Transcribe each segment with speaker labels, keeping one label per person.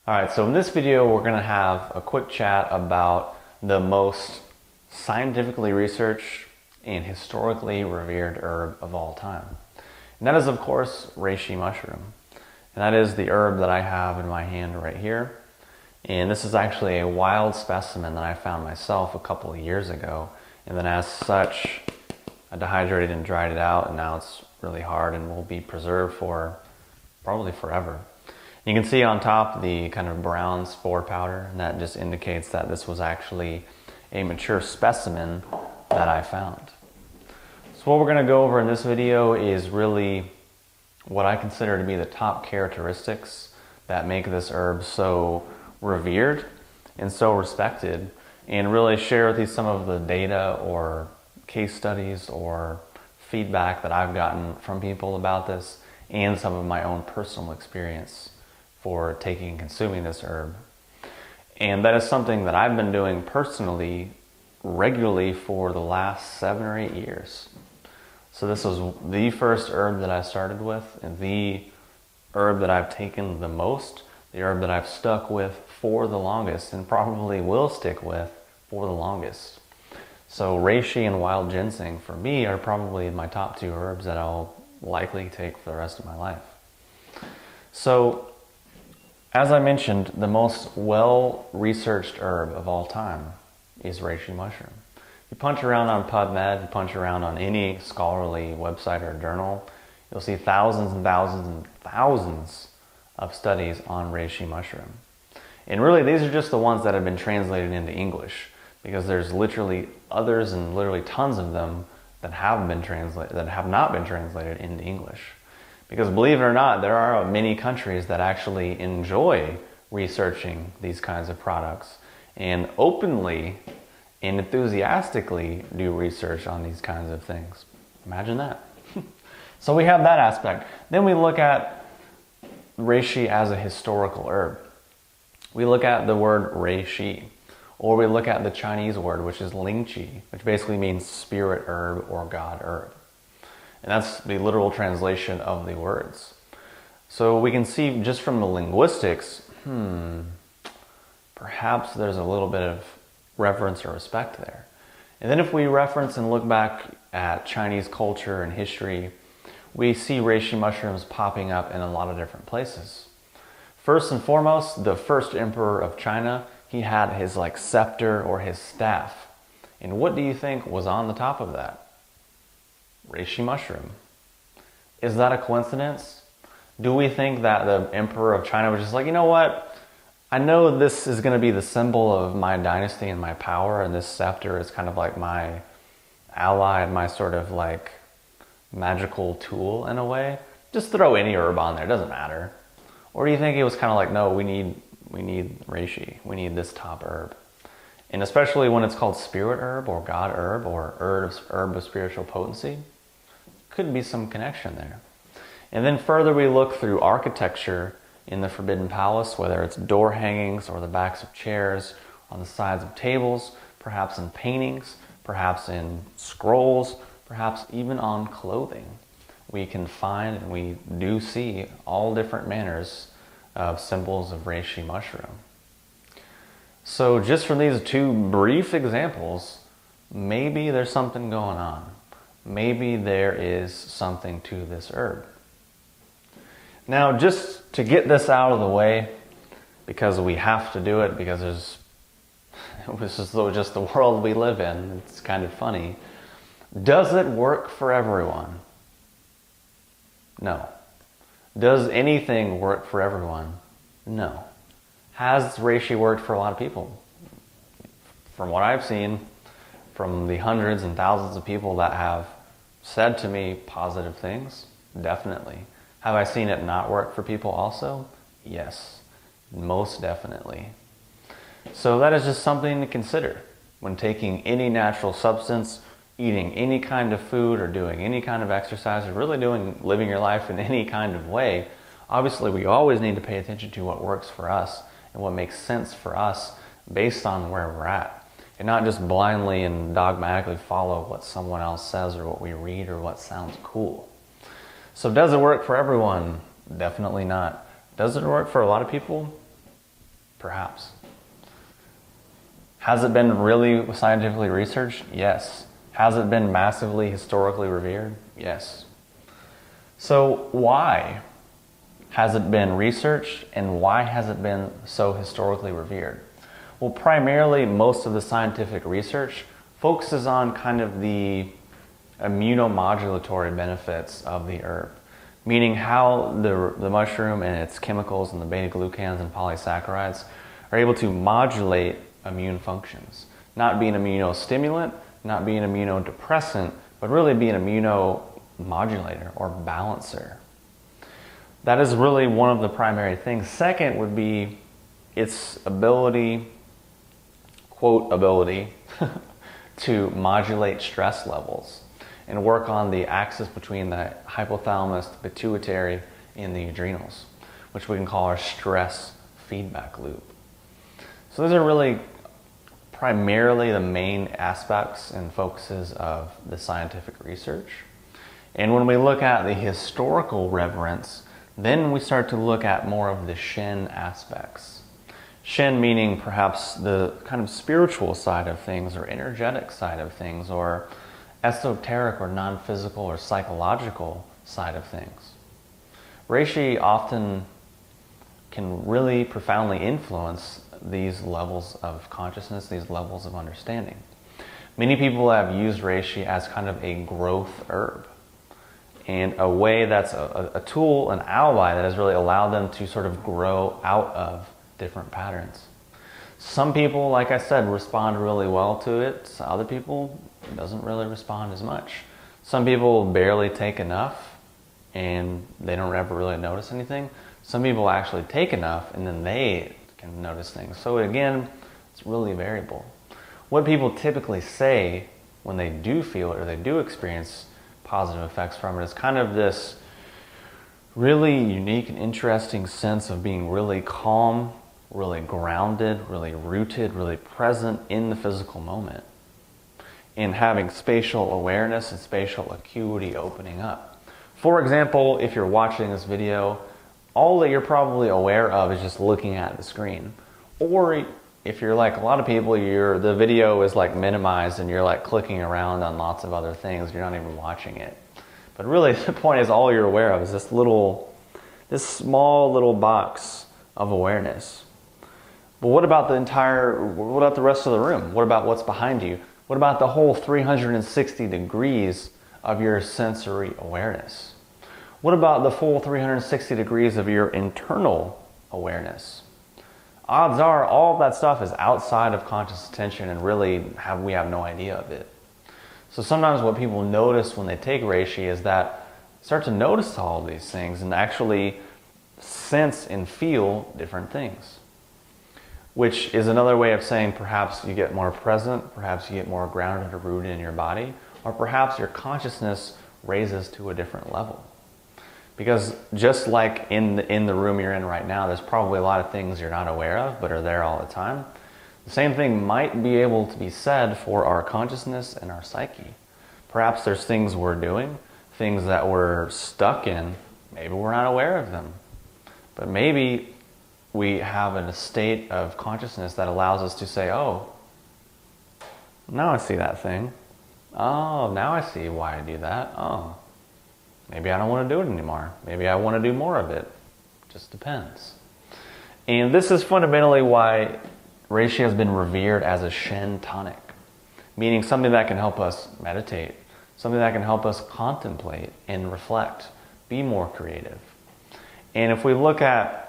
Speaker 1: Alright, so in this video we're going to have a quick chat about the most scientifically researched and historically revered herb of all time. And that is, of course, reishi mushroom. And that is the herb that I have in my hand right here. And this is actually a wild specimen that I found myself a couple of years ago. And then as such, I dehydrated and dried it out, and now it's really hard and will be preserved for probably forever. You can see on top the kind of brown spore powder, and that just indicates that this was actually a mature specimen that I found. So what we're going to go over in this video is really what I consider to be the top characteristics that make this herb so revered and so respected, and really share with you some of the data or case studies or feedback that I've gotten from people about this, and some of my own personal experience for taking and consuming this herb. And that is something that I've been doing personally regularly for the last 7 or 8 years. So this was the first herb that I started with, and the herb that I've taken the most, the herb that I've stuck with for the longest, and probably will stick with for the longest. So reishi and wild ginseng for me are probably my top 2 herbs that I'll likely take for the rest of my life. So as I mentioned, the most well-researched herb of all time is reishi mushroom. You punch around on PubMed, you punch around on any scholarly website or journal, you'll see thousands and thousands and thousands of studies on reishi mushroom. And really, these are just the ones that have been translated into English, because there's literally others and literally tons of them that have not been translated into English. Because believe it or not, there are many countries that actually enjoy researching these kinds of products and openly and enthusiastically do research on these kinds of things. Imagine that. So we have that aspect. Then we look at reishi as a historical herb. We look at the word reishi, or we look at the Chinese word, which is lingqi, which basically means spirit herb or god herb. And that's the literal translation of the words. So we can see just from the linguistics, perhaps there's a little bit of reverence or respect there. And then if we reference and look back at Chinese culture and history, we see reishi mushrooms popping up in a lot of different places. First and foremost, the first emperor of China, he had his scepter or his staff. And what do you think was on the top of that? Reishi mushroom. Is that a coincidence? Do we think that the emperor of China was just like, you know what? I know this is going to be the symbol of my dynasty and my power, and this scepter is kind of like my ally and my sort of magical tool in a way. Just throw any herb on there, it doesn't matter. Or do you think it was kind of like, no, we need reishi. We need this top herb. And especially when it's called spirit herb or god herb or herb of spiritual potency, could be some connection there. And then further we look through architecture in the Forbidden Palace, whether it's door hangings or the backs of chairs, on the sides of tables, perhaps in paintings, perhaps in scrolls, perhaps even on clothing. We can find, and we do see, all different manners of symbols of reishi mushroom. So just from these 2 brief examples, maybe there's something going on. Maybe there is something to this herb. Now, just to get this out of the way, because we have to do it, because this is just the world we live in, it's kind of funny. Does it work for everyone? No. Does anything work for everyone? No. Has reishi worked for a lot of people? From what I've seen, from the hundreds and thousands of people that have said to me positive things, definitely. Have I seen it not work for people also? Yes, most definitely. So that is just something to consider when taking any natural substance, eating any kind of food, or doing any kind of exercise, or really living your life in any kind of way. Obviously, we always need to pay attention to what works for us and what makes sense for us based on where we're at, and not just blindly and dogmatically follow what someone else says or what we read or what sounds cool. So does it work for everyone? Definitely not. Does it work for a lot of people? Perhaps. Has it been really scientifically researched? Yes. Has it been massively historically revered? Yes. So why has it been researched, and why has it been so historically revered? Well, primarily most of the scientific research focuses on kind of the immunomodulatory benefits of the herb, meaning how the mushroom and its chemicals and the beta-glucans and polysaccharides are able to modulate immune functions. Not be an immunostimulant, not be an immunodepressant, but really be an immunomodulator or balancer. That is really one of the primary things. Second would be its ability, quote, ability, to modulate stress levels and work on the axis between the hypothalamus, the pituitary, and the adrenals, which we can call our stress feedback loop. So those are really primarily the main aspects and focuses of the scientific research. And when we look at the historical reverence, then we start to look at more of the Shen aspects. Shen meaning perhaps the kind of spiritual side of things, or energetic side of things, or esoteric or non-physical or psychological side of things. Reishi often can really profoundly influence these levels of consciousness, these levels of understanding. Many people have used Reishi as kind of a growth herb, and a way that's a tool, an ally that has really allowed them to sort of grow out of different patterns. Some people, like I said, respond really well to it. Other people, it doesn't really respond as much. Some people barely take enough and they don't ever really notice anything. Some people actually take enough and then they can notice things. So again, it's really variable. What people typically say when they do feel it or they do experience positive effects from it is kind of this really unique and interesting sense of being really calm, really grounded, really rooted, really present in the physical moment, and having spatial awareness and spatial acuity opening up. For example, if you're watching this video, all that you're probably aware of is just looking at the screen. Or if you're like a lot of people, the video is like minimized and you're like clicking around on lots of other things, you're not even watching it. But really the point is all you're aware of is this small little box of awareness. But what about what about the rest of the room? What about what's behind you? What about the whole 360 degrees of your sensory awareness? What about the full 360 degrees of your internal awareness? Odds are all of that stuff is outside of conscious attention and really we have no idea of it. So sometimes what people notice when they take Reishi is that start to notice all of these things and actually sense and feel different things. Which is another way of saying perhaps you get more present, perhaps you get more grounded or rooted in your body, or perhaps your consciousness raises to a different level. Because just like in the room you're in right now, there's probably a lot of things you're not aware of, but are there all the time. The same thing might be able to be said for our consciousness and our psyche. Perhaps there's things we're doing, things that we're stuck in, maybe we're not aware of them. But maybe we have a state of consciousness that allows us to say, oh, now I see that thing. Oh, now I see why I do that. Oh, maybe I don't want to do it anymore. Maybe I want to do more of it. Just depends. And this is fundamentally why Reishi has been revered as a Shen tonic, meaning something that can help us meditate, something that can help us contemplate and reflect, be more creative. And if we look at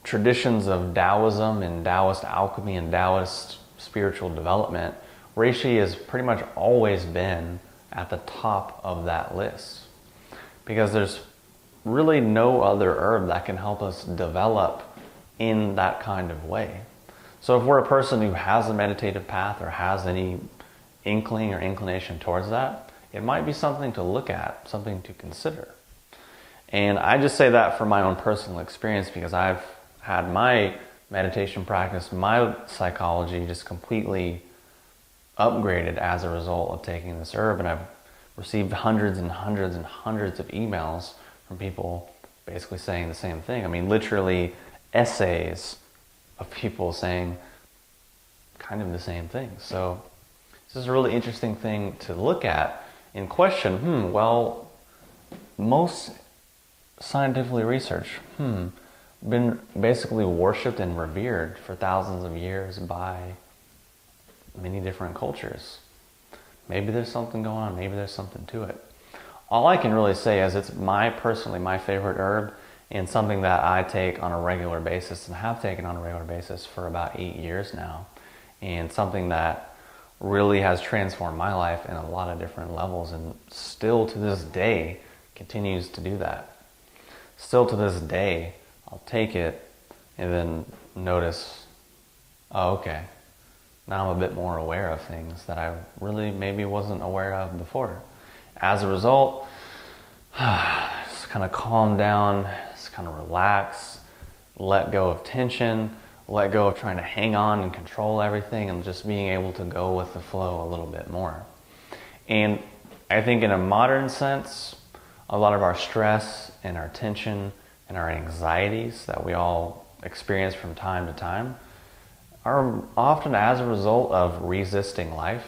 Speaker 1: traditions of Taoism and Taoist alchemy and Taoist spiritual development, Reishi has pretty much always been at the top of that list. Because there's really no other herb that can help us develop in that kind of way. So if we're a person who has a meditative path or has any inkling or inclination towards that, it might be something to look at, something to consider. And I just say that from my own personal experience because I've had my meditation practice, my psychology just completely upgraded as a result of taking this herb. And I've received hundreds and hundreds and hundreds of emails from people basically saying the same thing. I mean, literally essays of people saying kind of the same thing. So this is a really interesting thing to look at and question, well, most scientifically researched, been basically worshipped and revered for thousands of years by many different cultures. Maybe there's something going on, maybe there's something to it. All I can really say is it's personally my favorite herb, and something that I take on a regular basis and have taken on a regular basis for about 8 years now, and something that really has transformed my life in a lot of different levels, and still to this day continues to do that. Still to this day, I'll take it and then notice, oh, okay, now I'm a bit more aware of things that I really maybe wasn't aware of before. As a result, just kind of calm down, just kind of relax, let go of tension, let go of trying to hang on and control everything, and just being able to go with the flow a little bit more. And I think in a modern sense, a lot of our stress and our tension and our anxieties that we all experience from time to time are often as a result of resisting life,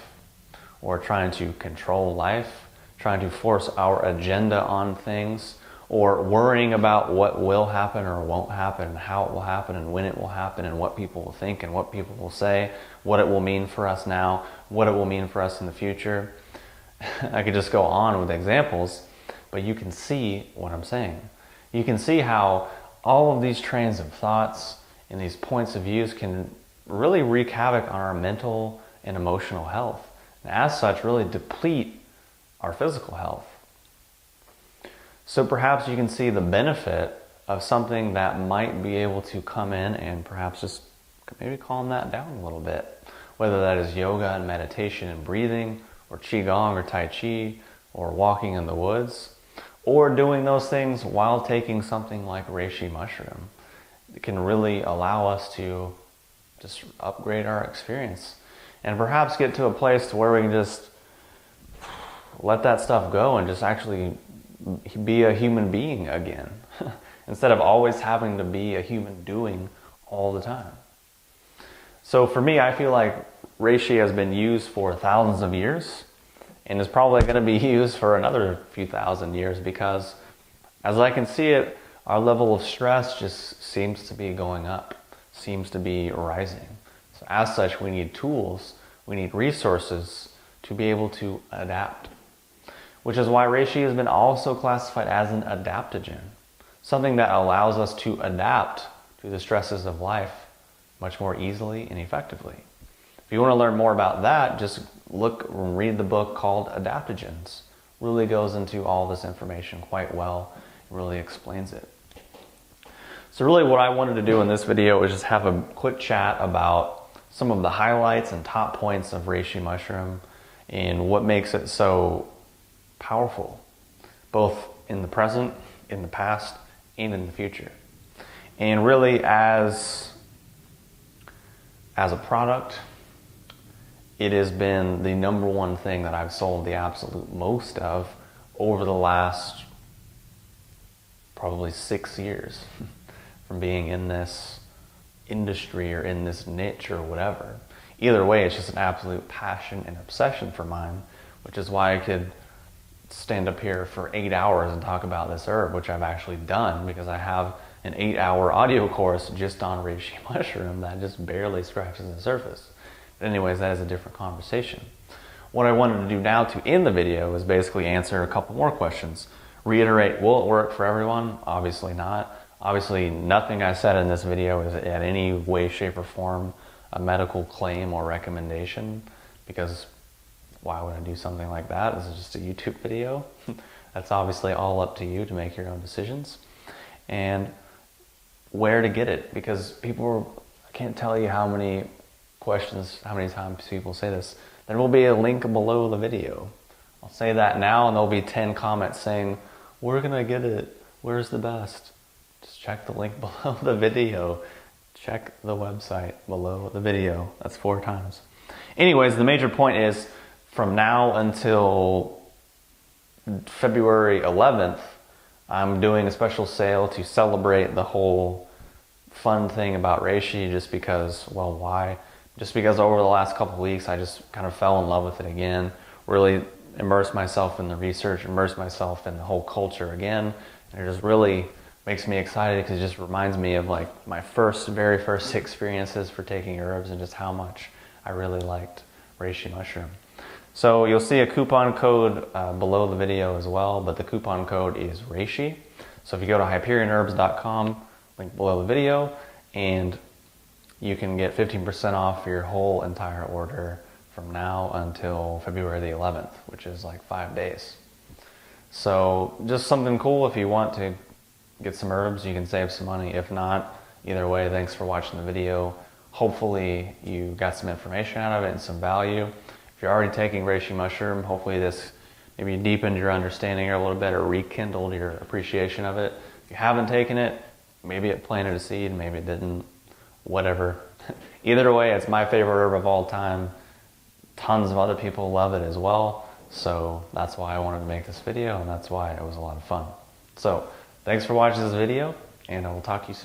Speaker 1: or trying to control life, trying to force our agenda on things, or worrying about what will happen or won't happen, and how it will happen, and when it will happen, and what people will think, and what people will say, what it will mean for us now, what it will mean for us in the future. I could just go on with examples, but you can see what I'm saying. You can see how all of these trains of thoughts and these points of views can really wreak havoc on our mental and emotional health, and as such really deplete our physical health. So perhaps you can see the benefit of something that might be able to come in and perhaps just maybe calm that down a little bit, whether that is yoga and meditation and breathing, or qigong or tai chi, or walking in the woods, or doing those things while taking something like reishi mushroom. It can really allow us to just upgrade our experience and perhaps get to a place to where we can just let that stuff go and just actually be a human being again instead of always having to be a human doing all the time. So for me, I feel like reishi has been used for thousands of years and is probably going to be used for another few thousand years, because as I can see it, our level of stress just seems to be going up, seems to be rising. So as such, we need tools, we need resources to be able to adapt, which is why reishi has been also classified as an adaptogen, something that allows us to adapt to the stresses of life much more easily and effectively. If you want to learn more about that, just look and read the book called Adaptogens. Really goes into all this information quite well, really explains it. So really what I wanted to do in this video is just have a quick chat about some of the highlights and top points of reishi mushroom and what makes it so powerful, both in the present, in the past, and in the future. And really as a product, it has been the number one thing that I've sold the absolute most of over the last probably 6 years from being in this industry or in this niche or whatever. Either way, it's just an absolute passion and obsession for mine, which is why I could stand up here for 8 hours and talk about this herb, which I've actually done, because I have an 8-hour audio course just on reishi mushroom that just barely scratches the surface. But anyways, that is a different conversation. What I wanted to do now to end the video is basically answer a couple more questions. Reiterate, will it work for everyone? Obviously not. Obviously nothing I said in this video is in any way, shape, or form a medical claim or recommendation, because why would I do something like that? This is just a YouTube video. That's obviously all up to you to make your own decisions. And where to get it, because people, I can't tell you how many questions, how many times people say this. There will be a link below the video. I'll say that now, and there'll be 10 comments saying, "We're gonna get it. Where's the best?" Just check the link below the video. Check the website below the video. That's 4 times. Anyways, the major point is, from now until February 11th, I'm doing a special sale to celebrate the whole fun thing about reishi, just because, well, why? Just because over the last couple of weeks I just kind of fell in love with it again, really immersed myself in the research, immersed myself in the whole culture again, and it just really makes me excited because it just reminds me of like my very first experiences for taking herbs and just how much I really liked reishi mushroom. So you'll see a coupon code below the video as well, but the coupon code is reishi. So if you go to HyperionHerbs.com, link below the video, and you can get 15% off your whole entire order from now until February the 11th, which is like 5 days. So just something cool. If you want to get some herbs, you can save some money. If not, either way, thanks for watching the video. Hopefully you got some information out of it and some value. If you're already taking reishi mushroom, hopefully this maybe deepened your understanding a little bit or rekindled your appreciation of it. If you haven't taken it, maybe it planted a seed, maybe it didn't, whatever. Either way, it's my favorite herb of all time. Tons of other people love it as well. So that's why I wanted to make this video, and that's why it was a lot of fun. So thanks for watching this video, and I will talk to you soon.